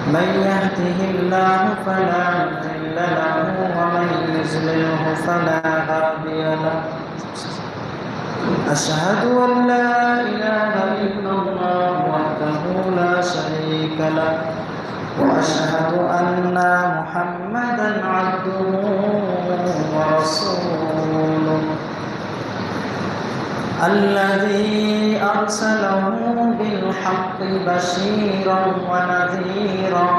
من يهده الله فلا مضل له ومن يضلله فلا هادي له. أشهد أن لا إله إلا الله وحده لا شريك له وأشهد أن محمدا عبده ورسوله الذي أرسله بالحق بشيرا ونذيرا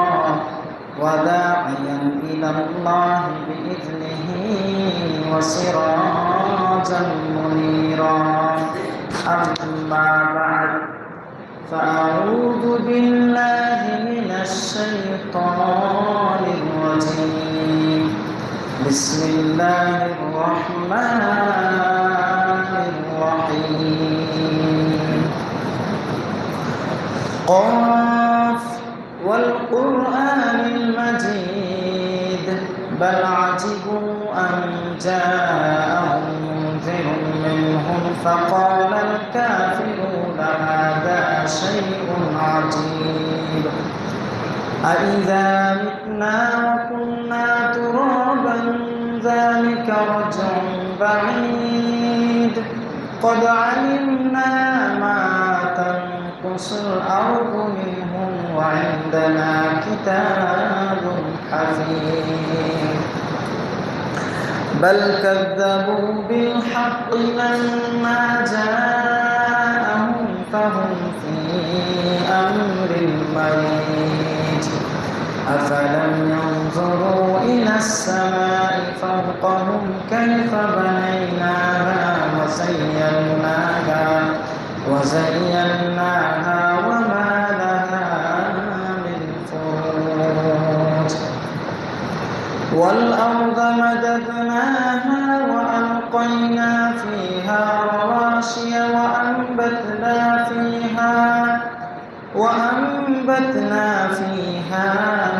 وداعيا إلى الله بإذنه وسراجا منيرا. أما بعد فأعوذ بالله من الشيطان الرجيم. بسم الله الرحمن الرحيم. قاف والقرآن المجيد بل عجبوا أن جاءهم منذر منهم فقال الكافرون هذا شيء عجيب أإذا متنا وكنا ترابا ذلك رجع بعيد قد علمنا ما تنقص الأرض منهم وعندنا كتاب حفيظ. بل كذبوا بالحق لما جاءهم فهم في أمر مريج. أفلم ينظروا إلى السماء فوقهم كيف بنيناها وزيناها وما لها من فروج. والأرض مددناها وألقينا فيها رواسي وأنبتنا فيها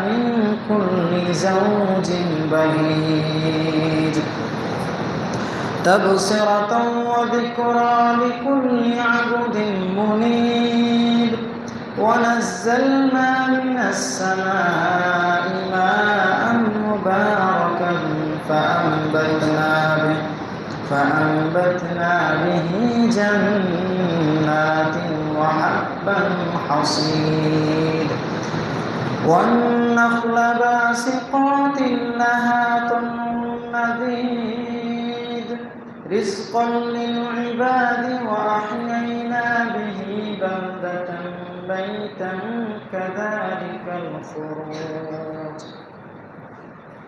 من كل زوج بهيج تبصرة وذكرى لكل عبد منيب. ونزلنا من السماء ماء مباركا فأنبتنا به جنات وحبا حصيد والنخل باسقات لها طلع نضيد رزقا للعباد وأحيينا به بلدة ميتا كذلك الخروج.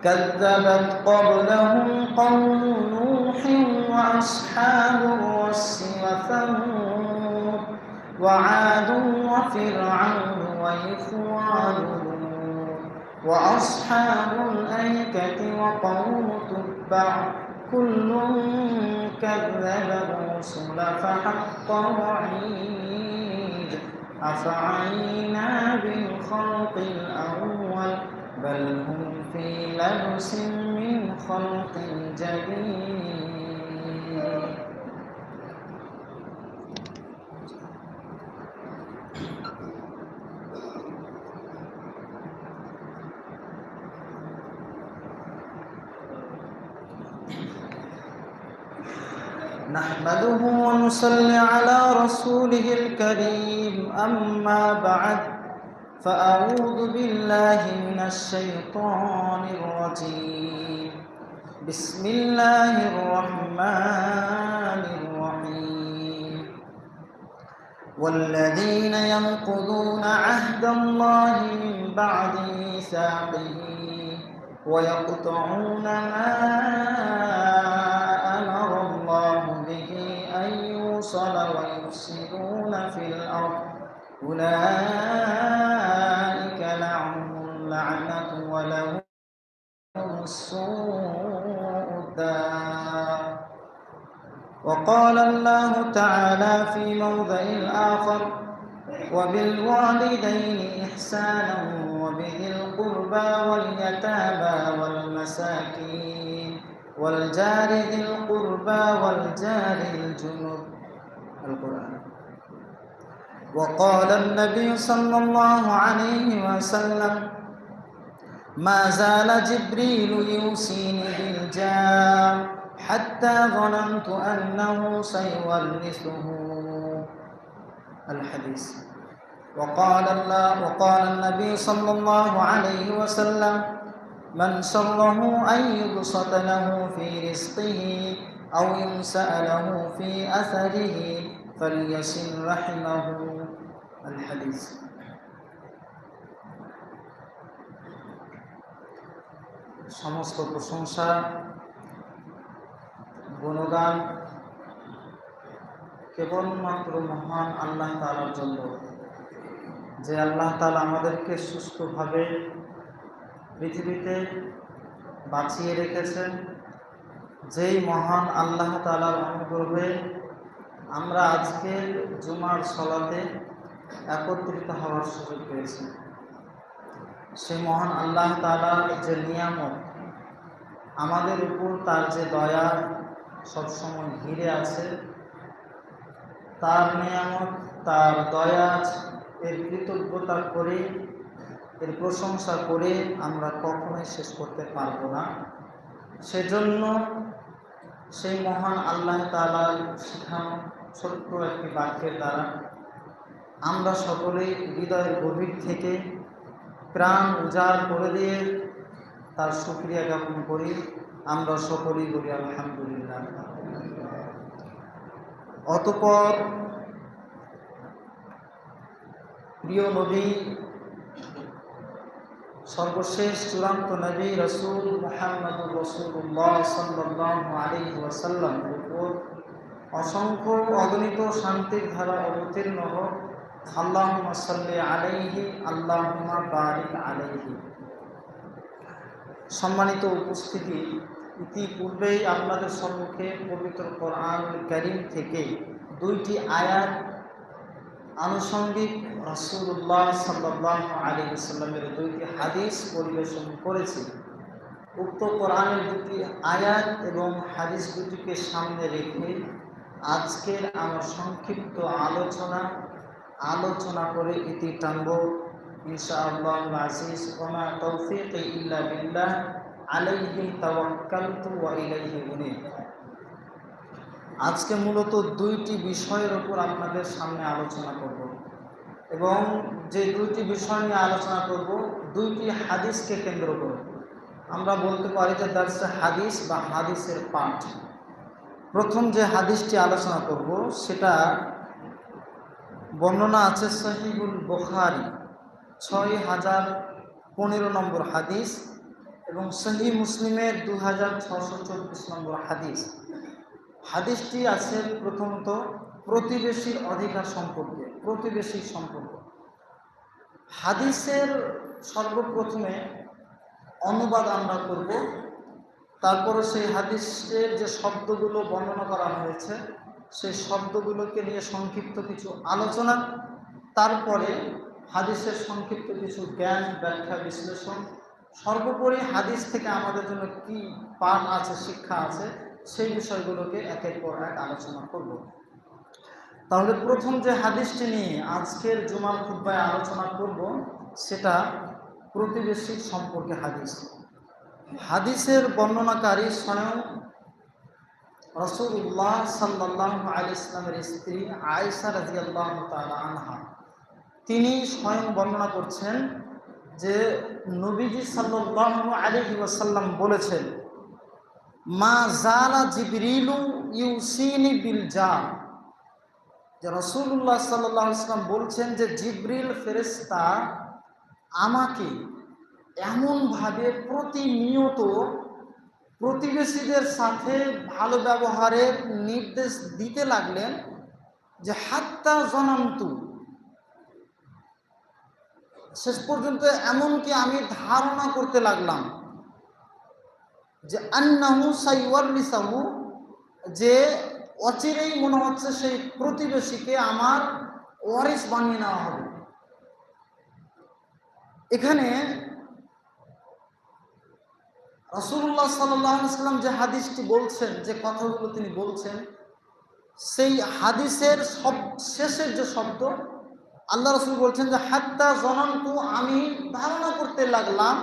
كذبت قبلهم قوم نوح وأصحاب الرس وثمود وعاد وفرعون وإخوان لوط وأصحاب الأيكة وقوم تبع كل كذب الرسل فحق وعيد. أفعينا بالخلق الأول بل هم في لبس من خلق جديد. نحمده ونصلي على رسوله الكريم. أما بعد فأعوذ بالله من الشيطان الرجيم. بسم الله الرحمن الرحيم. والذين ينقضون عهد الله من بعد ميثاقه ويقطعون ما أمر الله به أن يوصل ويفسدون في الأرض أولئك لهم اللعنة ولهم سوء الدار. وقال الله تعالى في موضع آخر وبالوالدين إحسانا وبذي القربى واليتامى والمساكين والجار ذي القربى والجار الجنب. القرآن. وقال النبي صلى الله عليه وسلم ما زال جبريل يوصيني بالجار حتى ظننت أنه سيورثه الحديث. وقال النبي صلى الله عليه وسلم من سره أن يبسط له في رزقه أو ينسأ له في أثره فليصل رحمه الحديث. সমস্ত প্রশংসা গুণগান কেবলমাত্র মহান আল্লাহ তাআলার জন্য, যে আল্লাহ তাআলা আমাদেরকে সুস্থভাবে পৃথিবীতে বাঁচিয়ে রেখেছেন। যেই মহান আল্লাহ তাআলার অনুগ্রহে আমরা আজকে জুমার সালাতে একত্রিত হওয়ার সুযোগ পেয়েছি। সেই মহান আল্লাহ তাআলার যে নিয়ামত, আমাদের উপর তার যে দয়া সবসময় ঘিরে আছে, তার নিয়ামত, তার দয়া এর কৃতজ্ঞতা করে, এর প্রশংসা করে আমরা কখনোই শেষ করতে পারবো না। সেজন্য সেই মহান আল্লাহ তাআলার শেখানো ছোট্ট একটি বাক্যের দ্বারা আমরা সকলেই হৃদয়ের গভীর থেকে প্রাণ উজাড় করে দিয়ে তার শুকরিয়া জ্ঞাপন করি। আমরা সকলেই বলি আলহামদুলিল্লাহ। অতঃপর প্রিয় নবী, সর্বশেষ চূড়ান্ত নবী রাসূল মুহাম্মদুর রাসূলুল্লাহ সাল্লাল্লাহু আলাইহি ওয়াসাল্লামের উপর অসংখ্য অগণিত শান্তির ধারা অবতীর্ণ হোক। আল্লাহুম্মা সাল্লি আলাইহি আল্লাহুম্মা বারিক আলাইহি। সম্মানিত উপস্থিতি, ইতিপূর্বেই আপনাদের সম্মুখে পবিত্র কোরআনুল কারীম থেকে দুইটি আয়াত আনুষঙ্গিক রাসূলুল্লাহ সাল্লাল্লাহু আলাইহি ওয়াসাল্লামের দুইটি হাদিস পরিবেশন করেছি। উক্ত কোরআনের দুটি আয়াত এবং হাদিস দুটিকে সামনে রেখে আজকের আমার সংক্ষিপ্ত আলোচনা করে ইতি টানব ইনশাআল্লাহ আজিজ। ওয়া মা তাওফীকি ইল্লা বিল্লাহ আলাইহি তাওয়াক্কালতু ওয়া ইলাইহি উনীব। আজকে মূলত দুইটি বিষয়ের উপর আপনাদের সামনে আলোচনা করব, এবং যে দুইটি বিষয় নিয়ে আলোচনা করব দুইটি হাদিসকে কেন্দ্র করে। আমরা বলতে পারি যে দার্সে হাদিস বা হাদিসের পাঠ। প্রথম যে হাদিসটি আলোচনা করব সেটা বর্ণনা আছে সহিহুল বুখারী 6015 নম্বর হাদিস এবং সহিহ মুসলিমের 2624 নম্বর হাদিস। হাদিসটি আছে প্রথমত প্রতিবেশীর অধিকার সম্পর্কে, প্রতিবেশী সম্পর্ক। হাদিসের সর্বপ্রথমে অনুবাদ আমরা করব, তারপরে সেই হাদিসের যে শব্দগুলো বর্ণনা করা হয়েছে সেই শব্দগুলোকে নিয়ে সংক্ষিপ্ত কিছু আলোচনা, তারপরে হাদিসের সংক্ষিপ্ত কিছু জ্ঞান, ব্যাখ্যা, বিশ্লেষণ, সর্বোপরি হাদিস থেকে আমাদের জন্য কি পাঠ আছে, শিক্ষা আছে, সেই বিষয়গুলোকে একের পর এক আলোচনা করব। তাহলে প্রথম যে হাদিসটি নিয়ে আজকের জুমার খুতবায় আলোচনা করব সেটা প্রতিবেশী সম্পর্কে হাদিস। হাদিসের বর্ণনাকারী স্বয়ং রাসূলুল্লাহ সাল্লাল্লাহু আলাইহি ওয়াসাল্লামের স্ত্রী আয়েশা রাদিয়াল্লাহু তাআলা আনহা। তিনি স্বয়ং বর্ণনা করছেন যে নবীজি সাল্লাল্লাহু আলাইহি ওয়াসাল্লাম বলেছেন, মা জালা জিবরিলু ইউসিনি বিল জার। যে রাসূলুল্লাহ সাল্লাল্লাহু আলাইহি ওয়াসাল্লাম বলছেন যে জিবরিল ফেরেশতা আমাকে এমনভাবে প্রতিনিয়ত প্রতিবেশীদের সাথে ভালো ব্যবহারের নির্দেশ দিতে লাগলেন যে হাত্তা জনান্তু, শেষ পর্যন্ত এমনকি আমি ধারণা করতে লাগলাম যে আন্নাহু সাইওয়ারিসাহু, যে অচিরেই মনে হচ্ছে সেই প্রতিবেশীকে আমার ওয়ারিস বানিয়ে নেওয়া হবে। এখানে রাসূলুল্লাহ সাল্লাল্লাহু আলাইহি ওয়াসাল্লাম যে হাদিসটি বলছেন, যে কথাগুলো তিনি বলছেন, সেই হাদিসের শেষের যে শব্দ আল্লাহ রাসূল বলছেন যে হাত্তা জনানতু, আমি ধারণা করতে লাগলাম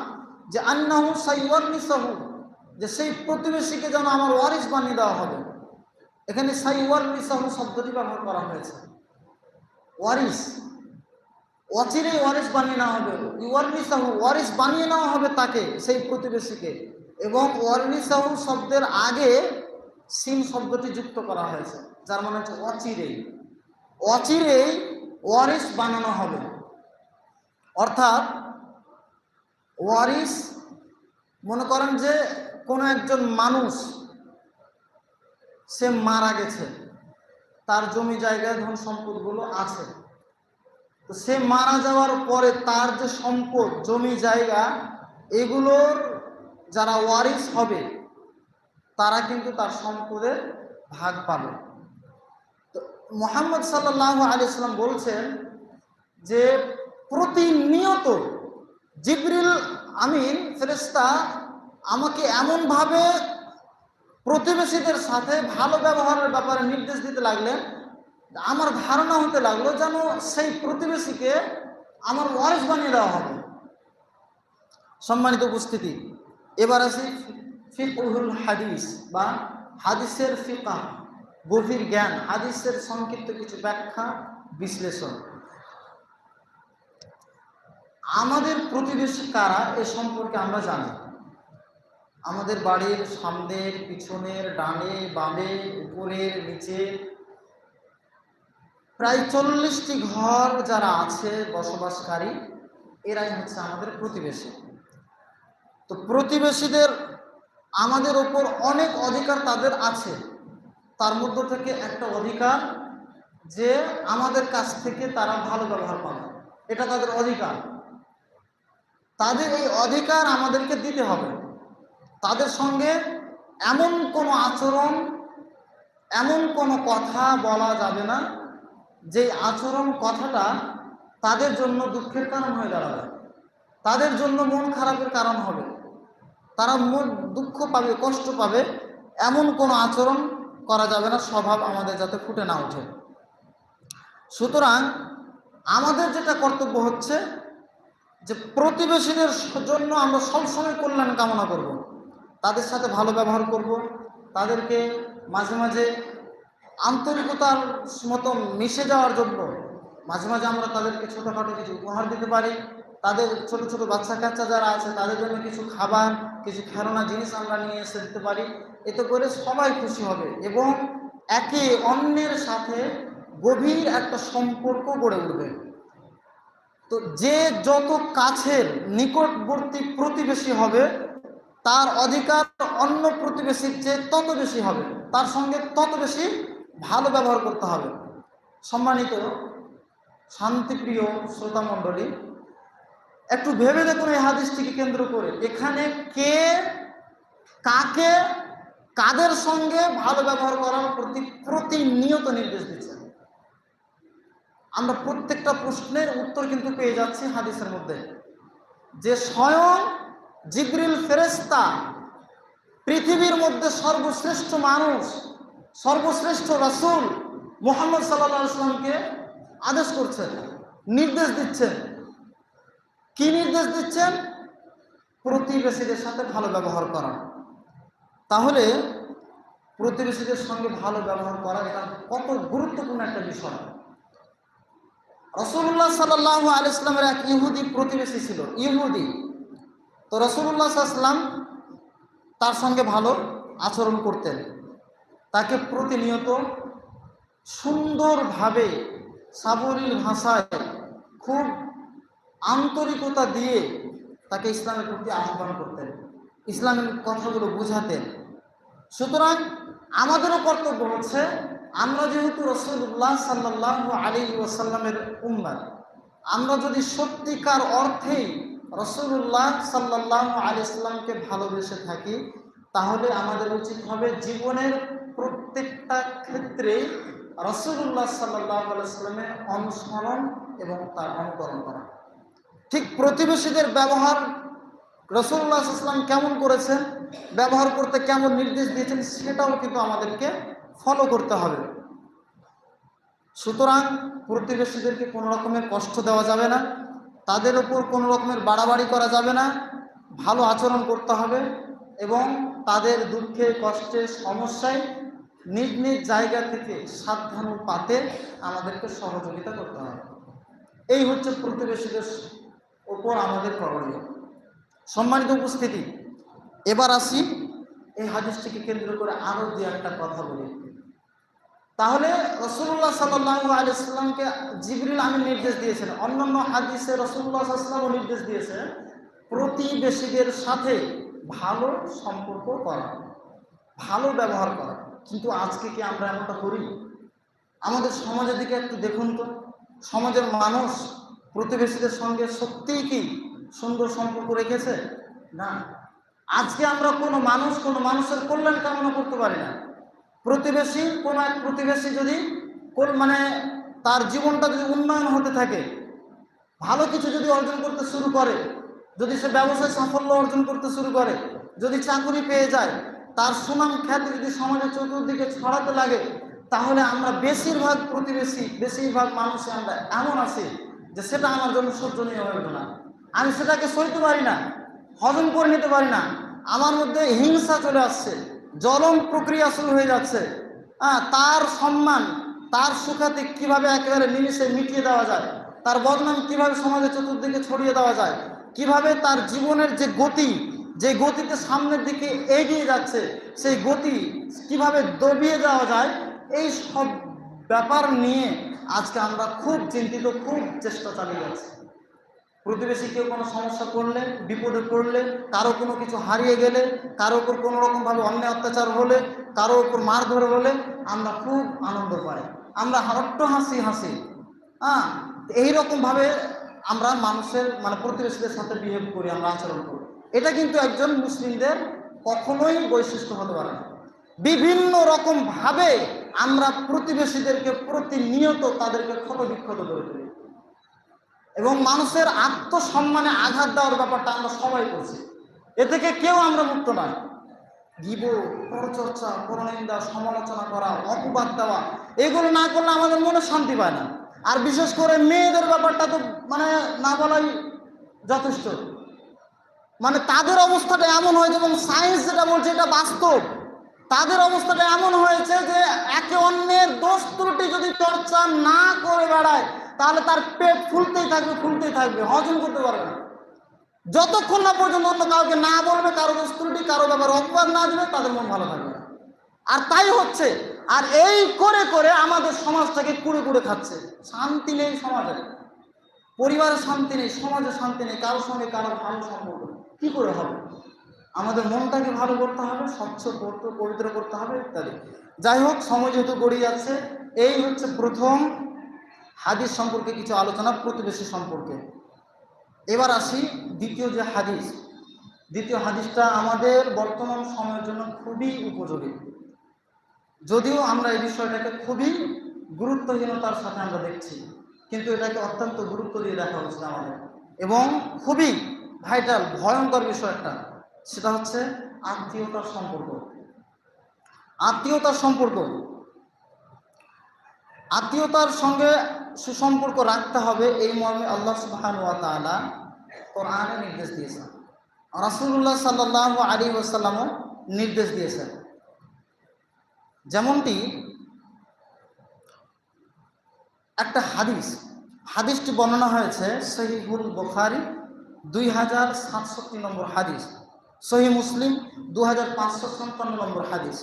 যে আন্নাহু সাইওয়ারিসাহু, যে সেই প্রতিবেশীকে যেন আমার ওয়ারিস বানিয়ে দেওয়া হবে। এখানে সাইওয়ারিসাহু শব্দটি ব্যবহার করা হয়েছে। ওয়ারিস, অচিরেই ওয়ারিস বানিয়ে নেওয়া হবে। ইওয়ারিসাহু, ওয়ারিস বানিয়ে নেওয়া হবে তাকে, সেই প্রতিবেশীকে। এবং ওয়ারিসাহু শব্দের আগে সিন শব্দটি যুক্ত করা হয়েছে, যার মানে হচ্ছে অচিরেই। অচিরেই ওয়ারিস বানানো হবে। অর্থাৎ ওয়ারিস, মনে করেন যে কোনো একজন মানুষ সে মারা গেছে, তার জমি জায়গায় ধন সম্পদগুলো আছে, তো সে মারা যাওয়ার পরে তার যে সম্পদ জমি জায়গা এগুলোর যারা ওয়ারিস হবে তারা কিন্তু তার সম্পদের ভাগ পাবে। তো মুহাম্মদ সাল্লাল্লাহু আলাইহি ওয়াসাল্লাম বলছেন যে প্রতিনিয়ত জিবরিল আমিন ফেরেশতা আমাকে এমনভাবে প্রতিবেশীদের সাথে ভালো ব্যবহারের ব্যাপারে নির্দেশ দিতে লাগলেন, আমার ধারণা হতে লাগলো যেন সেই প্রতিবেশীকে আমার ওয়ারিস বানিয়ে দেওয়া হবে। সম্মানিত উপস্থিতি, এবার আসি ফিকহুল হাদিস বা হাদিসের ফিকহ, গভীর জ্ঞান, হাদিসের সংক্ষিপ্ত কিছু ব্যাখ্যা বিশ্লেষণ। আমাদের প্রতিবেশী কারা এ সম্পর্কে আমরা জানি। আমাদের বাড়ির সামনের, পিছনের, ডানে বামে, উপরের নিচে প্রায় 40টি ঘর যারা আছে বসবাসকারী, এরাই হচ্ছে আমাদের প্রতিবেশী। তো প্রতিবেশীদের আমাদের ওপর অনেক অধিকার তাদের আছে। তার মধ্য থেকে একটা অধিকার যে আমাদের কাছ থেকে তারা ভালো ব্যবহার পাবে, এটা তাদের অধিকার। তাদের এই অধিকার আমাদেরকে দিতে হবে। তাদের সঙ্গে এমন কোনো আচরণ, এমন কোনো কথা বলা যাবে না যে আচরণ কথাটা তাদের জন্য দুঃখের কারণ হয়ে দাঁড়াবে, তাদের জন্য মন খারাপের কারণ হবে, তারা মন দুঃখ পাবে, কষ্ট পাবে, এমন কোনো আচরণ করা যাবে না। স্বভাব আমাদের যাতে ফুটে না ওঠে। সুতরাং আমাদের যেটা কর্তব্য হচ্ছে যে প্রতিবেশীদের জন্য আমরা সবসময় কল্যাণ কামনা করব, তাদের সাথে ভালো ব্যবহার করব, তাদেরকে মাঝে মাঝে আন্তরিকতার মতো মিশে যাওয়ার জন্য মাঝে মাঝে আমরা তাদেরকে ছোটোখাটো কিছু উপহার দিতে পারি। তাদের ছোট ছোট বাচ্চা কাচ্চা যারা আছে তাদের জন্য কিছু খাবার, কিছু খেলনা জিনিস আমরা নিয়ে এসে দিতে পারি। এতে করে সবাই খুশি হবে এবং একে অন্যের সাথে গভীর একটা সম্পর্ক গড়ে উঠবে। তো যে যত কাছের নিকটবর্তী প্রতিবেশী হবে তার অধিকার অন্য প্রতিবেশীর চেয়ে তত বেশি হবে, তার সঙ্গে তত বেশি ভালো ব্যবহার করতে হবে। সম্মানিত শান্তিপ্রিয় শ্রোতা মণ্ডলী, একটু ভেবে দেখুন এই হাদিসটিকে কেন্দ্র করে এখানে কে কাকে কাদের সঙ্গে ভালো ব্যবহার করার প্রতিনিয়ত নির্দেশ দিচ্ছেন। আমরা প্রত্যেকটা প্রশ্নের উত্তর কিন্তু পেয়ে যাচ্ছি হাদিসের মধ্যে, যে স্বয়ং জিবরিল ফেরেশতা পৃথিবীর মধ্যে সর্বশ্রেষ্ঠ মানুষ, সর্বশ্রেষ্ঠ রাসূল মুহাম্মদ সাল্লাল্লাহু আলাইহি ওয়াসাল্লামকে আদেশ করছেন, নির্দেশ দিচ্ছেন। কি নির্দেশ দিচ্ছেন? প্রতিবেশীদের সাথে ভালো ব্যবহার করা। তাহলে প্রতিবেশীদের সঙ্গে ভালো ব্যবহার করা এটা কত গুরুত্বপূর্ণ একটা বিষয়। রাসূলুল্লাহ সাল্লাল্লাহু আলাইহি ওয়াসাল্লামের এক ইহুদি প্রতিবেশী ছিল, ইহুদি। তো রাসূলুল্লাহ সাল্লাল্লাহু আলাইহি ওয়াসাল্লাম তার সঙ্গে ভালো আচরণ করতেন, তাকে প্রতিনিয়ত সুন্দরভাবে সাবলীল ভাষায় খুব আন্তরিকতা দিয়ে তাকে ইসলামের প্রতি আহ্বান করতেন, ইসলামের কথাগুলো বুঝাতেন। সুতরাং আমাদেরও কর্তব্য হচ্ছে, আমরা যেহেতু রাসূলুল্লাহ সাল্লাল্লাহু আলাইহি ওয়াসাল্লামের উম্মত, আমরা যদি সত্যিকার অর্থেই রাসূলুল্লাহ সাল্লাল্লাহু আলাইহি ওয়াসাল্লামকে ভালোবেসে থাকি, তাহলে আমাদের উচিত হবে জীবনের প্রত্যেকটা ক্ষেত্রে রাসূলুল্লাহ সাল্লাল্লাহু আলাইহি ওয়াসাল্লামের অনুসরণ এবং তার অনুকরণ করা। ঠিক প্রতিবেশীদের ব্যবহার রাসূলুল্লাহ সাল্লাল্লাহু আলাইহি ওয়াসাল্লাম কেমন করেছেন, ব্যবহার করতে কেমন নির্দেশ দিয়েছেন, সেটাও কিন্তু আমাদেরকে ফলো করতে হবে। সুতরাং প্রতিবেশীদেরকে কোনো রকমের কষ্ট দেওয়া যাবে না, তাদের উপর কোনো রকমের বাড়াবাড়ি করা যাবে না, ভালো আচরণ করতে হবে এবং তাদের দুঃখে কষ্টে সমস্যায় নিজ নিজ জায়গা থেকে সাবধানুপাতে আমাদেরকে সহযোগিতা করতে হবে। এই হচ্ছে প্রতিবেশীদের ওপর আমাদের করণীয়। সম্মানিত উপস্থিতি, এবার আসি এই হাদিসটিকে কেন্দ্র করে আরও দু একটা কথা বলি। তাহলে রাসূলুল্লাহ সাল্লাল্লাহু আলাইহি ওয়াসাল্লামকে জিবরিল আমিন নির্দেশ দিয়েছেন, অন্যান্য হাদিসে রাসূলুল্লাহ সাল্লাল্লাহু আলাইহি ওয়াসাল্লামও নির্দেশ দিয়েছেন প্রতিবেশীদের সাথে ভালো সম্পর্ক করা, ভালো ব্যবহার করা। কিন্তু আজকে কি আমরা এমনটা করি? আমাদের সমাজের দিকে একটু দেখুন তো, সমাজের মানুষ প্রতিবেশীদের সঙ্গে সত্যিই কি সুন্দর সম্পর্ক রেখেছে? না। আজকে আমরা কোনো মানুষের কল্যাণ কামনা করতে পারি না। প্রতিবেশী কোনো এক প্রতিবেশী যদি মানে তার জীবনটা যদি উন্নয়ন হতে থাকে, ভালো কিছু যদি অর্জন করতে শুরু করে, যদি সে ব্যবসায় সাফল্য অর্জন করতে শুরু করে, যদি চাকরি পেয়ে যায়, তার সুনাম খ্যাতি যদি সমাজের চতুর্দিকে ছড়াতে লাগে, তাহলে আমরা বেশিরভাগ প্রতিবেশী, বেশিরভাগ মানুষই আমরা এমন আছি যে সেটা আমার জন্য সহ্যনীয় হয়ে ওঠে না। আমি সেটাকে সইতে পারি না, হজম করে নিতে পারি না। আমার মধ্যে হিংসা চলে আসছে, জ্বলন প্রক্রিয়া শুরু হয়ে যাচ্ছে। তার সম্মান, তার সুখ্যাতি কিভাবে একেবারে নিমিষে মিটিয়ে দেওয়া যায়, তার বদনাম কিভাবে সমাজের চতুর্দিকে ছড়িয়ে দেওয়া যায়, কিভাবে তার জীবনের যে গতি, যে গতিতে সামনের দিকে এগিয়ে যাচ্ছে, সেই গতি কিভাবে দবিয়ে দেওয়া যায়, এই সব ব্যাপার নিয়ে আজকে আমরা খুব চিন্তিত, খুব চেষ্টা চালিয়ে যাচ্ছি। প্রতিবেশী কেউ কোনো সমস্যা করলে, বিপদে পড়লে, কারো কোনো কিছু হারিয়ে গেলে, কারো উপর কোনো রকমভাবে অন্যায় অত্যাচার হলে, কারো উপর মারধর হলে আমরা খুব আনন্দ পাই, আমরা হাসি এইরকমভাবে আমরা মানুষের মানে প্রতিবেশীদের সাথে বিহেভ করি, আমরা আচরণ করি। এটা কিন্তু একজন মুসলিমদের কখনোই বৈশিষ্ট্য হতে পারে না। বিভিন্ন রকমভাবে আমরা প্রতিবেশীদেরকে প্রতিনিয়ত তাদেরকে ক্ষত বিক্ষত করে তুলি এবং মানুষের আত্মসম্মানে আঘাত দেওয়ার ব্যাপারটা আমরা সবাই করছি। এ থেকে কেউ আমরা মুক্ত নয়। গীবত, পরচর্চা, পরনিন্দা, সমালোচনা করা, অপবাদ দেওয়া, এগুলো না করলে আমাদের মনে শান্তি পায় না। আর বিশেষ করে মেয়েদের ব্যাপারটা তো মানে না বলাই যথেষ্ট। মানে তাদের অবস্থাটা এমন হয়েছে, এবং সায়েন্স যেটা বলছে এটা বাস্তব, তাদের অবস্থাটা এমন হয়েছে যে একে অন্যের দোষ ত্রুটি যদি চর্চা না করে বেড়ায়, তাহলে তার পেট ফুলতেই থাকবে, হজম করতে পারবে না। যতক্ষণ না পর্যন্ত অন্য কাউকে না বলবে, কারো দোষ ত্রুটি, কারো ব্যাপারে অপবাদ না দেবে, তাদের মন ভালো থাকবে না। আর তাই হচ্ছে। আর এই করে করে আমাদের সমাজটাকে কুড়ে খাচ্ছে। শান্তি নেই সমাজে, পরিবারে শান্তি নেই, সমাজে শান্তি নেই, কারোর সঙ্গে কারো ভালো সম্পর্ক কি করে হবে? আমাদের মনটাকে ভালো করতে হবে, স্বচ্ছ করতে, পবিত্র করতে হবে ইত্যাদি। যাই হোক, সময় যেহেতু গড়িয়ে যাচ্ছে, এই হচ্ছে প্রথম হাদিস সম্পর্কে কিছু আলোচনা, প্রতিবেশী সম্পর্কে। এবার আসি দ্বিতীয় যে হাদিস। দ্বিতীয় হাদিসটা আমাদের বর্তমান সময়ের জন্য খুবই উপযোগী, যদিও আমরা এই বিষয়টাকে খুবই গুরুত্বহীনতার সাথে আমরা দেখছি, কিন্তু এটাকে অত্যন্ত গুরুত্ব দিয়ে দেখা উচিত আমাদের, এবং খুবই ভাইটাল, ভয়ঙ্কর বিষয় একটা। সেটা হচ্ছে আত্মীয়তার সম্পর্ক। আত্মীয়তার সঙ্গে সুসম্পর্ক রাখতে হবে, এই মর্মে আল্লাহ সুবহানাহু ওয়া তাআলা কোরআনে নির্দেশ দিয়েছেন, রাসূলুল্লাহ সাল্লাল্লাহু আলাইহি ওয়াসাল্লামও নির্দেশ দিয়েছেন। যেমনটি একটা হাদিসটি বর্ণনা হয়েছে সহিহুল বুখারী 2067 নম্বর হাদিস, সহিহ মুসলিম 2557 নম্বর হাদিস।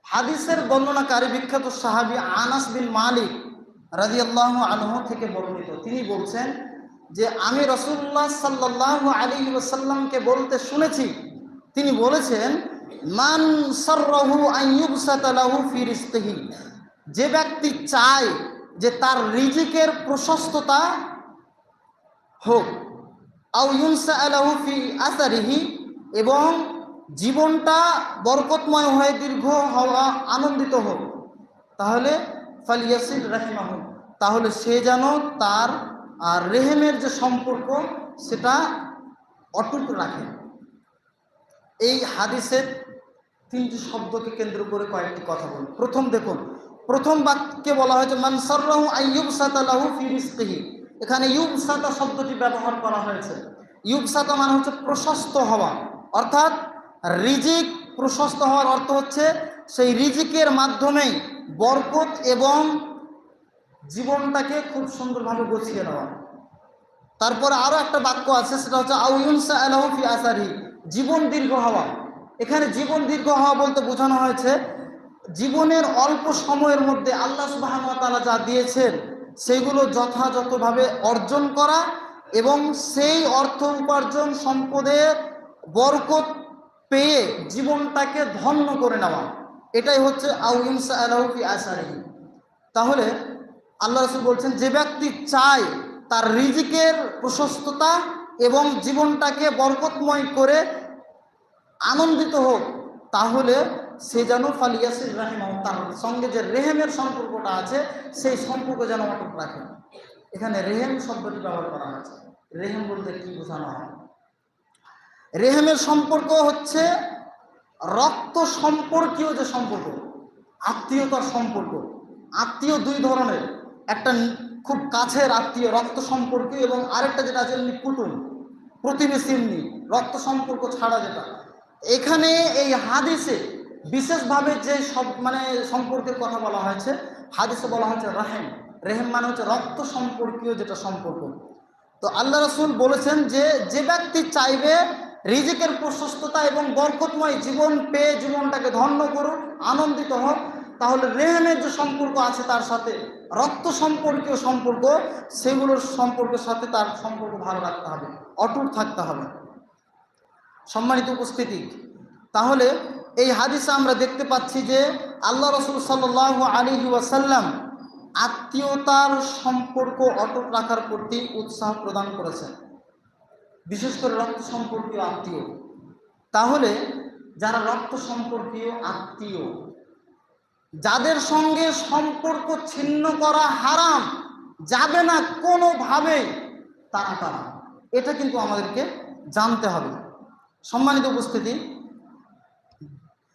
হাদিসের বর্ণনাকারী বিখ্যাত সাহাবী আনাস বিন মালিক রাদিয়াল্লাহু আনহু থেকে বর্ণিত। তিনি বলছেন যে আমি রাসূলুল্লাহ সাল্লাল্লাহু আলাইহি ওয়াসাল্লামকে বলতে শুনেছি, তিনি বলেছেন, মান সাররাহু আন ইউবসাতা লাহু ফি রিজকিহি, যে ব্যক্তি চায় যে তার রিজিকের প্রশস্ততা হোক, আও ইউনসা লাহু ফি আসারিহি, এবং জীবনটা বরকতময় হয়ে দীর্ঘ হওয়া, আনন্দিত হোক, তাহলে ফালিয়াসিল রাহিমাহু, তাহলে সে যেন তার আর রেহেমের যে সম্পর্ক সেটা অটুট রাখে। এই হাদিসের তিনটি শব্দকে কেন্দ্র করে কয়েকটি কথা বলি। প্রথম দেখুন, প্রথম বাক্যে বলা হয়েছে মান সাররাহু আইয়ুবসাতা লাহু ফি রিজকিহি, এখানে ইউবসাতা শব্দটি ব্যবহার করা হয়েছে। ইউবসাতা মানে হচ্ছে প্রশস্ত হওয়া, অর্থাৎ রিজিক প্রশস্ত হওয়ার অর্থ হচ্ছে সেই রিজিকের মাধ্যমেই বরকত এবং জীবনটাকে খুব সুন্দরভাবে গুছিয়ে নেওয়া। তারপরে আরো একটা বাক্য আছে, সেটা হচ্ছে আউ ইউনসা আলাহু ফি আসারি, জীবন দীর্ঘ হওয়া। এখানে জীবন দীর্ঘ হওয়া বলতে বোঝানো হয়েছে জীবনের অল্প সময়ের মধ্যে আল্লাহ সুবহানাহু ওয়া তাআলা যা দিয়েছেন সেগুলো যথাযথভাবে অর্জন করা এবং সেই অর্থ উপার্জন সম্পদের বরকত পেয়ে জীবনটাকে ধন্য করে নেওয়া, এটাই হচ্ছে আউ ইউনসা আলাহু ফি আসারিহি। তাহলে আল্লাহ রাসূল বলছেন যে ব্যক্তি চায় তার রিজিকের প্রশস্ততা এবং জীবনটাকে বরকতময় করে আনন্দিত হোক, তাহলে সে যেন ফালিয়াসির রাহিমাহু, তার সঙ্গে যে রেহেমের সম্পর্কটা আছে সেই সম্পর্ক যেন অটুট রাখে। এখানে রেহেম শব্দটি ব্যবহার করা হয়েছে। রেহেম বলতে কি বোঝানো হয়? রেহেমের সম্পর্ক হচ্ছে রক্ত সম্পর্কীয় যে সম্পর্ক, আত্মীয়তার সম্পর্ক। আত্মীয় দুই ধরনের, একটা খুব কাছের আত্মীয় রক্ত সম্পর্কীয় এবং আরেকটা যেটা আছে কুটুম, প্রতিবেশী, রক্ত সম্পর্ক ছাড়া যেটা। এখানে এই হাদিসে বিশেষভাবে যে সব সম্পর্কের কথা বলা হয়েছে, হাদিসে বলা হয়েছে রাহেম। রেহেম মানে হচ্ছে রক্ত সম্পর্কীয় যেটা সম্পর্ক। তো আল্লাহ রাসূল বলেছেন যে যে ব্যক্তি চাইবে রিজিকের প্রশস্ততা এবং বরকতময় জীবন পেয়ে জীবনটাকে ধন্য করুন, আনন্দিত হোক, তাহলে রেহেমের যে সম্পর্ক আছে তার সাথে রক্ত সম্পর্কীয় সম্পর্ক, সেগুলোর সম্পর্কের সাথে তার সম্পর্ক ভালো রাখতে হবে, অটুট থাকতে হবে। সম্মানিত উপস্থিতি, তাহলে এই হাদিসে আমরা দেখতে পাচ্ছি যে আল্লাহ রাসূল সাল্লাল্লাহু আলাইহি ওয়াসাল্লাম আত্মীয়তার সম্পর্ক অটুট রাখার প্রতি উৎসাহ প্রদান করেছেন, বিশেষ করে রক্ত সম্পর্কীয় আত্মীয়। তাহলে যারা রক্ত সম্পর্কীয় আত্মীয়, যাদের সঙ্গে সম্পর্ক ছিন্ন করা হারাম, যাবে না কোনোভাবেই, তারা এটা কিন্তু আমাদেরকে জানতে হবে। সম্মানিত উপস্থিতি,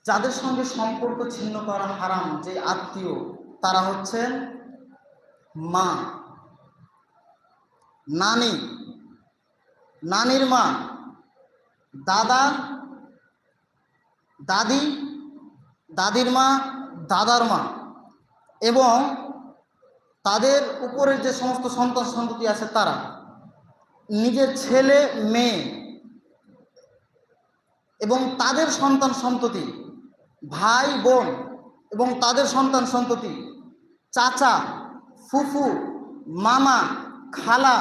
যাদের সঙ্গে সম্পর্ক ছিন্ন করা হারাম, যে আত্মীয়, তারা হচ্ছেন মা, নানি, নানির মা, দাদা, দাদি, দাদির মা, দাদার মা, এবং তাদের উপরের যে সমস্ত সন্তান সন্ততি আছে তারা, নিজের ছেলে মেয়ে এবং তাদের সন্তান সন্ততি, ভাই বোন এবং তাদের সন্তান সন্ততি, চাচা, ফুফু, মামা, খালা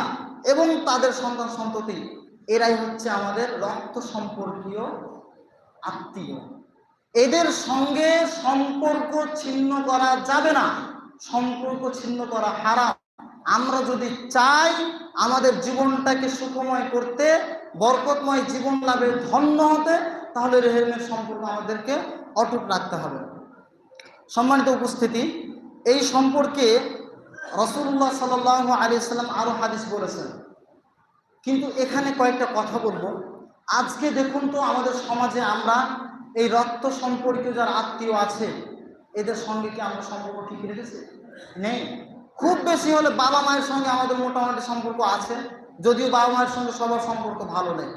এবং তাদের সন্তান সন্ততি, এরাই হচ্ছে আমাদের রক্ত সম্পর্কীয় আত্মীয়। এদের সঙ্গে সম্পর্ক ছিন্ন করা যাবে না, সম্পর্ক ছিন্ন করা হারাম। আমরা যদি চাই আমাদের জীবনটাকে সুখময় করতে, বরকতময় জীবন লাভে ধন্য হতে, তাহলে রেহেমের সম্পর্ক আমাদেরকে অটুট রাখতে হবে। সম্মানিত উপস্থিতি, এই সম্পর্কে রাসূলুল্লাহ সাল্লাল্লাহু আলাইহি ওয়াসাল্লাম আরো হাদিস বলেছেন, কিন্তু এখানে কয়েকটা কথা বলবো। আজকে দেখুন তো আমাদের সমাজে আমরা এই রক্ত সম্পর্কীয় যারা আত্মীয় আছে এদের সঙ্গে কি আমরা সম্পর্ক ঠিক রেখেছি? নেই। খুব বেশি হলে বাবা মায়ের সঙ্গে আমাদের মোটামুটি সম্পর্ক আছে, যদিও বাবা মায়ের সঙ্গে সবার সম্পর্ক ভালো নেই।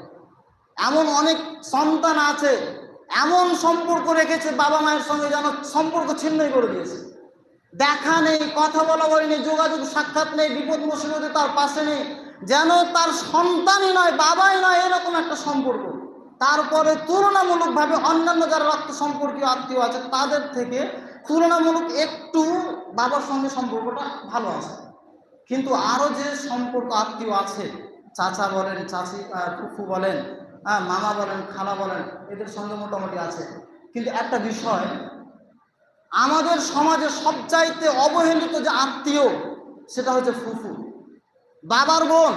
এমন অনেক সন্তান আছে এমন সম্পর্ক রেখেছে বাবা মায়ের সঙ্গে যেন সম্পর্ক ছিন্নই করে দিয়েছে, দেখা নেই, কথা বলা বলি নেই, যোগাযোগ সাক্ষাৎ নেই, বিপদ মুসিবতে তার পাশে নেই, যেন তার সন্তানই নয়, বাবাই নয়, এরকম একটা সম্পর্ক। তারপরে তুলনামূলকভাবে অন্যান্য যারা রক্ত সম্পর্কীয় আত্মীয় আছে তাদের থেকে তুলনামূলক একটু বাবার সঙ্গে সম্পর্কটা ভালো আছে। কিন্তু আরও যে সম্পর্ক আত্মীয় আছে, চাচা বলেন, চাচি, ফুফু বলেন, মামা বলেন, খালা বলেন, এদের সঙ্গে মোটামুটি আছে। কিন্তু একটা বিষয়, আমাদের সমাজে সবচাইতে অবহেলিত যে আত্মীয় সেটা হচ্ছে ফুফু, বাবার বোন।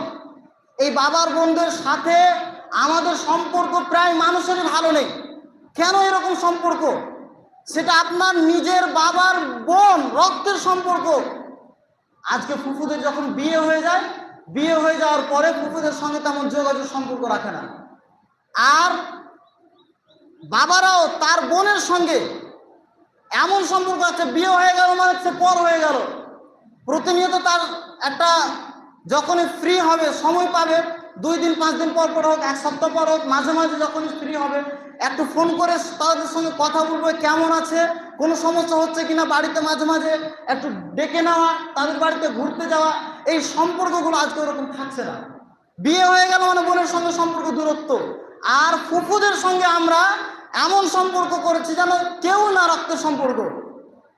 এই বাবার বোনদের সাথে আমাদের সম্পর্ক প্রায় মানুষেরই ভালো নেই। কেন এরকম সম্পর্ক? সেটা আপনার নিজের বাবার বোন, রক্তের সম্পর্ক। আজকে ফুফুদের যখন বিয়ে হয়ে যায়, বিয়ে হয়ে যাওয়ার পরে ফুফুদের সঙ্গে তেমন যোগাযোগ সম্পর্ক রাখে না, আর বাবারাও তার বোনের সঙ্গে এমন সম্পর্ক আছে বিয়ে হয়ে গেল মানে সে পর হয়ে গেল। প্রতিনিয়ত তার একটা যখনই ফ্রি হবে, সময় পাবে, 2 দিন 5 দিন পর পর হোক, 1 সপ্তাহ পর হোক, মাঝে মাঝে যখনই ফ্রি হবে একটু ফোন করে তাদের সঙ্গে কথা বলবো, কেমন আছে, কোনো সমস্যা হচ্ছে কিনা, বাড়িতে মাঝে মাঝে একটু ডেকে নেওয়া, তাদের বাড়িতে ঘুরতে যাওয়া, এই সম্পর্কগুলো আজকে ওরকম থাকছে না। বিয়ে হয়ে গেল মানে বোনের সঙ্গে সম্পর্ক দূরত্ব। আর ফুফুদের সঙ্গে আমরা এমন সম্পর্ক করেছি যেন কেউ না, রক্তের সম্পর্ক।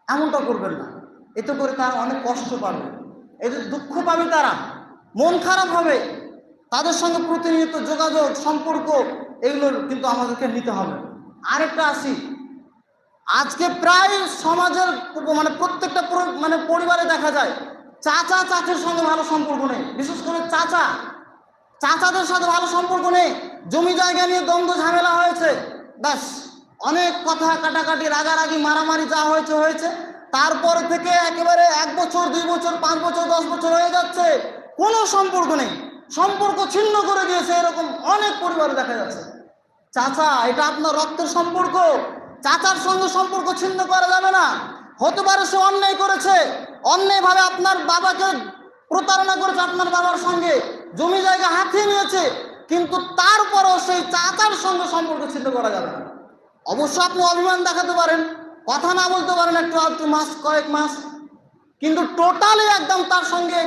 এমনটা করবেন না, এতে করে তারা অনেক কষ্ট পাবে, এতে দুঃখ পাবে, তারা মন খারাপ হবে। তাদের সঙ্গে প্রতিনিয়ত যোগাযোগ সম্পর্ক এগুলো কিন্তু আমাদেরকে নিতে হবে। আরেকটা আসি, আজকে প্রায় সমাজের মানে প্রত্যেকটা মানে পরিবারে দেখা যায় চাচা চাচির সঙ্গে ভালো সম্পর্ক নেই। বিশেষ করে চাচাদের সাথে ভালো সম্পর্ক নেই। জমি জায়গা নিয়ে দ্বন্দ্ব ঝামেলা হয়েছে, ব্যাস অনেক কথা কাটাকাটি, রাগারাগি, মারামারি যা হয়েছে। তারপর থেকে একেবারে 1 বছর 2 বছর 5 বছর 10 বছর হয়ে যাচ্ছে, কোনো সম্পর্ক নেই, সম্পর্ক ছিন্ন করে দিয়েছে। এরকম অনেক পরিবারে দেখা যাচ্ছে। চাচা, এটা আপনার রক্তের সম্পর্ক, চাচার সঙ্গে সম্পর্ক ছিন্ন করা যাবে না। হতে পারে সে অন্যায় করেছে, অন্যায়ভাবে আপনার বাবাকে প্রতারণা করেছে, আপনার বাবার সঙ্গে জমি জায়গা হাতিয়ে নিয়েছে, কিন্তু তারপরও সেই চাচার সঙ্গে সম্পর্ক ছিন্ন করা যাবে না। অবশ্য আপনি অভিমান দেখাতে পারেন, কথা না বলতে পারেন একটু মাস, কয়েক মাস, কিন্তু টোটালি একদম তার সঙ্গে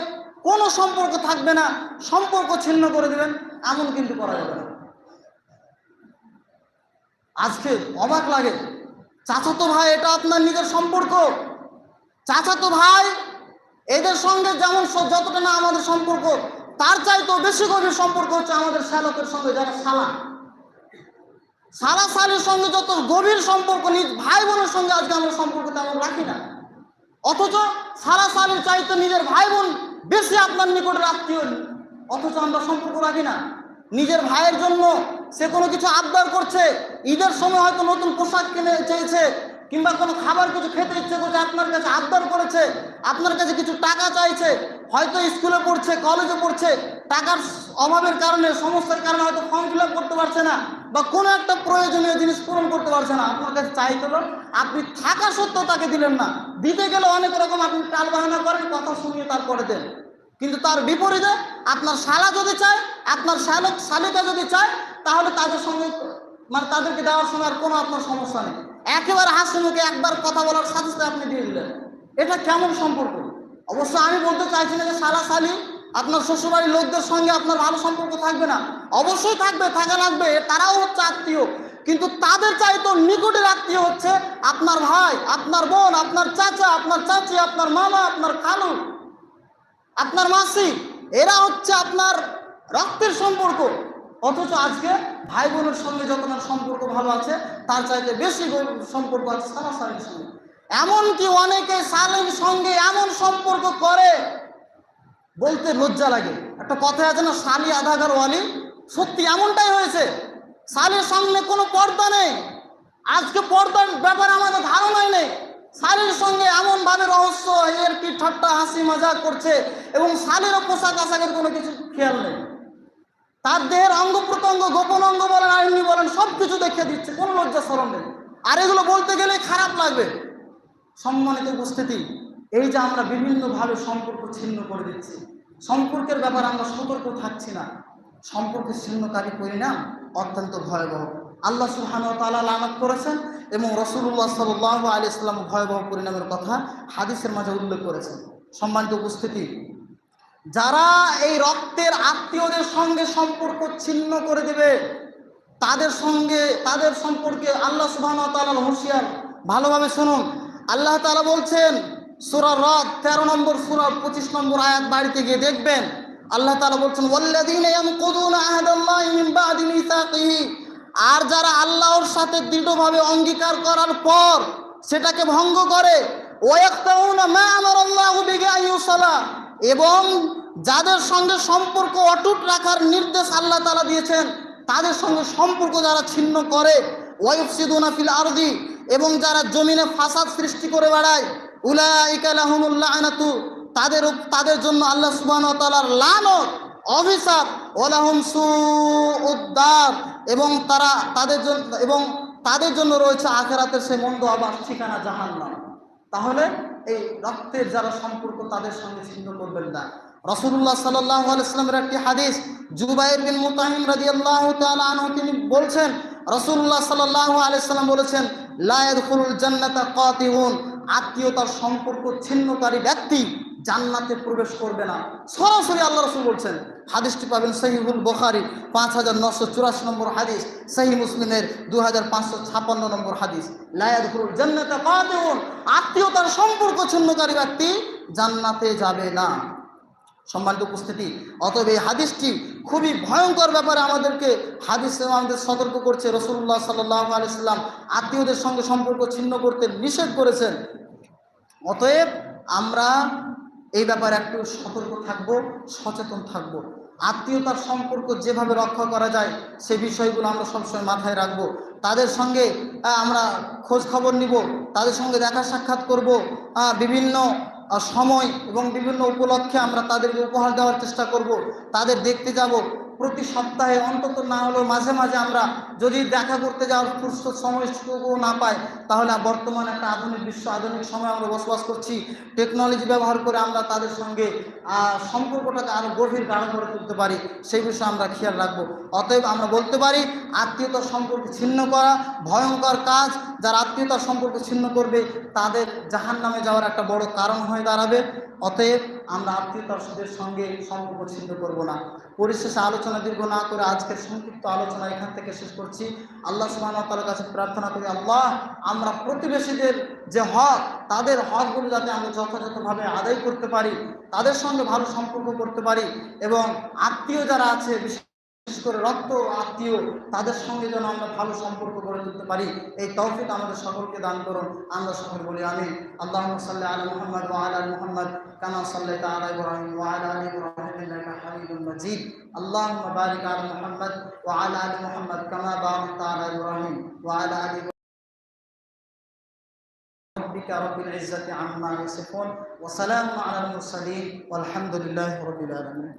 কোনো সম্পর্ক থাকবে না, সম্পর্ক ছিন্ন করে দেবেন, এমন কিন্তু করা যাবে না। আজকে অবাক লাগে, চাচাতো ভাই এটা আপনার নিজের সম্পর্ক, চাচাতো ভাই এদের সঙ্গে যেমন যতটা না আমাদের সম্পর্ক, তার চাইতেও বেশি গভীর সম্পর্ক হচ্ছে আমাদের শ্যালকের সঙ্গে, যারা সালা শালির সঙ্গে যত গভীর সম্পর্ক, নিজ ভাই বোনের সঙ্গে আজকে আমরা সম্পর্ক তেমন রাখি না। অথচ সালা শালির চাইতে নিজের ভাই বোন বেশি আপনার নিকটের আত্মীয়, অথচ আমরা সম্পর্ক রাখি না। নিজের ভাইয়ের জন্য সে কোনো কিছু আবদার করছে, ঈদের সময় হয়তো নতুন পোশাক কিনে চেয়েছে, কিংবা কোনো খাবার কিছু খেতে ইচ্ছে করছে, আপনার কাছে আবদার করেছে, আপনার কাছে কিছু টাকা চাইছে, হয়তো স্কুলে পড়ছে, কলেজে পড়ছে, টাকার অভাবের কারণে, সমস্যার কারণে হয়তো ফর্ম ফিল আপ করতে পারছে না, বা কোনো একটা প্রয়োজনীয় জিনিস পূরণ করতে পারছে না। আপনার কাছে চাইছিল, আপনি থাকা সত্ত্বেও তাকে দিলেন না। দিতে গেলে অনেক রকম আপনি টাল বাহানা করেন, কথা শুনিয়ে তারপরে দেন। কিন্তু তার বিপরীতে আপনার শালা যদি চায়, আপনার শালিকা যদি চায়, তাহলে তাদের সঙ্গে মানে তাদেরকে দেওয়ার সময় আর কোনো আপনার সমস্যা নেই, একেবারে হাসি মুখে একবার কথা বলার সাথে সাথে আপনি দিয়ে দিলেন। এটা কেমন সম্পর্ক? অবশ্য আমি বলতে চাইছি না যে শালা শালি আপনার শ্বশুরবাড়ির লোকদের সঙ্গে আপনার ভালো সম্পর্ক থাকবে না, অবশ্যই থাকবে, থাকা লাগবে, তারাও হচ্ছে আত্মীয়, কিন্তু তাদের চাইতো নিকটের আত্মীয় হচ্ছে আপনার ভাই, আপনার বোন, আপনার চাচা, আপনার চাচি, আপনার মামা, আপনার খালু, আপনার মাসি, এরা হচ্ছে আপনার রক্তের সম্পর্ক। অথচ আজকে ভাই বোনের সঙ্গে যত না সম্পর্ক ভালো আছে, তার চাইতে বেশি সম্পর্ক আছে সালা শালির সঙ্গে। এমনকি অনেকে শালির সঙ্গে এমন সম্পর্ক করে বলতে লজ্জা লাগে। একটা কথা আছে না, শালি আধা ঘর ওয়ালি, সত্যি এমনটাই হয়েছে। শালির সামনে কোনো পর্দা নেই, আজকে পর্দার ব্যাপারে আমাদের ধারণাই নেই। শালির সঙ্গে এমনভাবে রহস্য, এর কি ঠাট্টা হাসি মজাক করছে, এবং শালিরও পোশাক আশাকের কোনো কিছু খেয়াল নেই। তার দেহের অঙ্গ প্রত্যঙ্গ, গোপন অঙ্গ বলেন, আইনি বলেন, সব কিছু দেখিয়ে দিচ্ছে, কোনো লজ্জা শরম নেই। আর এগুলো বলতে গেলে খারাপ লাগবে। সম্মানিত উপস্থিতি, এই যে আমরা বিভিন্নভাবে সম্পর্ক ছিন্ন করে দিচ্ছি, সম্পর্কের ব্যাপারে আমরা সতর্ক থাকছি না, সম্পর্ক ছিন্নকারী পরিণাম অত্যন্ত ভয়াবহ। আল্লাহ সুবহানাহু ওয়া তাআলা লানত করেছেন, এবং রাসূলুল্লাহ সাল্লাল্লাহু আলাইহি ওয়াসাল্লাম ভয়াবহ পরিণামের কথা হাদিসের মাঝে উল্লেখ করেছেন। সম্মানিত উপস্থিতি, যারা এই রক্তের আত্মীয়দের সঙ্গে সম্পর্ক ছিন্ন করে দেবে, তাদের সম্পর্কে আল্লাহ সুবহানাহু ওয়া তাআলা হুঁশিয়ার। ভালোভাবে শুনুন, আল্লাহ তাআলা বলছেন সূরা রদ 13 নম্বর সূরা 25 নম্বর আয়াত, বাড়িতে গিয়ে দেখবেন। আল্লাহ তাআলা বলছেন, ওয়াল্লাযীনা ইয়ানকুদুনা আহদাল্লাহি মিন বা'দি মিসাকিহি, আর যারা আল্লাহর সাথে দৃঢ়ভাবে অঙ্গীকার করার পর সেটাকে ভঙ্গ করে, ওয়ায়াকতাউনা মা আমারাল্লাহু বিহি আইয়ুসালা, এবং যাদের সঙ্গে সম্পর্ক অটুট রাখার নির্দেশ আল্লাহ তাআলা দিয়েছেন, তাদের সঙ্গে সম্পর্ক যারা ছিন্ন করে, ওয়ায়ুফসিদুনা ফিল আরদি, এবং যারা জমিনে ফাসাদ সৃষ্টি করে বেড়ায়, উলাইকা লাহুমুল লা'নাতু, তাদের জন্য আল্লাহ সুবহানাহু ওয়া তাআলার লানত, অভিশাপ, ওয়ালাহুম সুউদ দার, এবং তাদের জন্য রয়েছে আখিরাতের সেই মন্দ আবাস ঠিকানা জাহান্নাম। তাহলে এই রক্তের যারা সম্পর্ক তাদের সঙ্গে ছিন্ন করবেন না। রাসূলুল্লাহ সাল্লাল্লাহু আলাইহি ওয়াসাল্লামের একটি হাদিস, জুবাইর বিন মুতাইম রাদিয়াল্লাহু তাআলা আনহু তিনি বলছেন, রাসূলুল্লাহ সাল্লাল্লাহু আলাইহি ওয়াসাল্লাম বলেছেন, লা ইয়াদখুলুল জান্নাতা কাতিউন, আত্মীয়তার সম্পর্ক ছিন্নকারী ব্যক্তি জান্নাতে প্রবেশ করবে না। সরাসরি আল্লাহ রাসূল বলছেন। হাদিসটি পাবেন সহিহুল বুখারী 5984 নম্বর হাদিস, সহিহ মুসলিমের 2556 নম্বর হাদিস। লা ইয়াদখুলুল জান্নাতা কাতিউন, আত্মীয়তার সম্পর্ক ছিন্নকারী ব্যক্তি জান্নাতে যাবে না। সম্মানিত উপস্থিতি, অতএব এই হাদিসটি খুবই ভয়ঙ্কর ব্যাপারে আমাদেরকে আমাদের সতর্ক করছে। রাসূলুল্লাহ সাল্লাল্লাহু আলাইহি ওয়াসাল্লাম আত্মীয়দের সঙ্গে সম্পর্ক ছিন্ন করতে নিষেধ করেছেন। অতএব আমরা এই ব্যাপারে একটু সতর্ক থাকব, সচেতন থাকব। আত্মীয়তার সম্পর্ক যেভাবে রক্ষা করা যায় সে বিষয়গুলো আমরা সবসময় মাথায় রাখবো। তাদের সঙ্গে আমরা খোঁজ খবর নিব, তাদের সঙ্গে দেখা সাক্ষাৎ করব, বিভিন্ন সময় এবং বিভিন্ন উপলক্ষে আমরা তাদেরকে উপহার দেওয়ার চেষ্টা করব, তাদের দেখতে যাব। প্রতি সপ্তাহে অন্তত না হলেও মাঝে মাঝে আমরা যদি দেখা করতে যাওয়ার ফুরসত সময়টুকু না পাই, তাহলে বর্তমানে একটা আধুনিক বিশ্ব, আধুনিক সময় আমরা বসবাস করছি। টেকনোলজি ব্যবহার করে আমরা তাদের সঙ্গে সম্পর্কটাকে আরও গভীর গাঢ় করে তুলতে পারি, সেই বিষয়ে আমরা খেয়াল রাখবো। অতএব আমরা বলতে পারি আত্মীয়তার সম্পর্ক ছিন্ন করা ভয়ঙ্কর কাজ। যারা আত্মীয়তার সম্পর্ক ছিন্ন করবে তাদের জাহান্নামে যাওয়ার একটা বড় কারণ হয়ে দাঁড়াবে। অতএব আমরা আত্মীয়তার সঙ্গে সম্পর্ক ছিন্ন করব না। পরিশেষে আলোচনা দীর্ঘ না করে আজকের সংক্ষিপ্ত আলোচনা এখান থেকে শেষ করছি। আল্লাহ সুবহানাহু ওয়া তাআলার কাছে প্রার্থনা করি, আল্লাহ আমরা প্রতিবেশীদের যে হক, তাদের হকগুলো যাতে আমরা যথাযথভাবে আদায় করতে পারি, তাদের সঙ্গে ভালো সম্পর্ক করতে পারি, এবং আত্মীয় যারা আছে বিশেষ করে রক্ত আত্মীয় তাদের সঙ্গে যেন আমরা ভালো সম্পর্ক গড়ে তুলতে পারি, এই তৌফিক আমাদের সকলকে দান করুন। আমরা সকল বলি আমিন। আল্লাহুম্মা সাল্লি আলা মুহাম্মদ ওয়া আলা আলি মুহাম্মদ কামা সাল্লাইতা আলা ইব্রাহিম ওয়া আলা আলি ইব্রাহিম ইন্নাকা হামিদুম মাজিদ। আল্লাহুম্মা বারিক আলা মুহাম্মদ ওয়া আলা আলি মুহাম্মদ কামা বারাকতা আলা ইব্রাহিম ওয়া আলা আলি ربك رب العزة عما يصفون وسلام على المرسلين والحمد لله رب العالمين.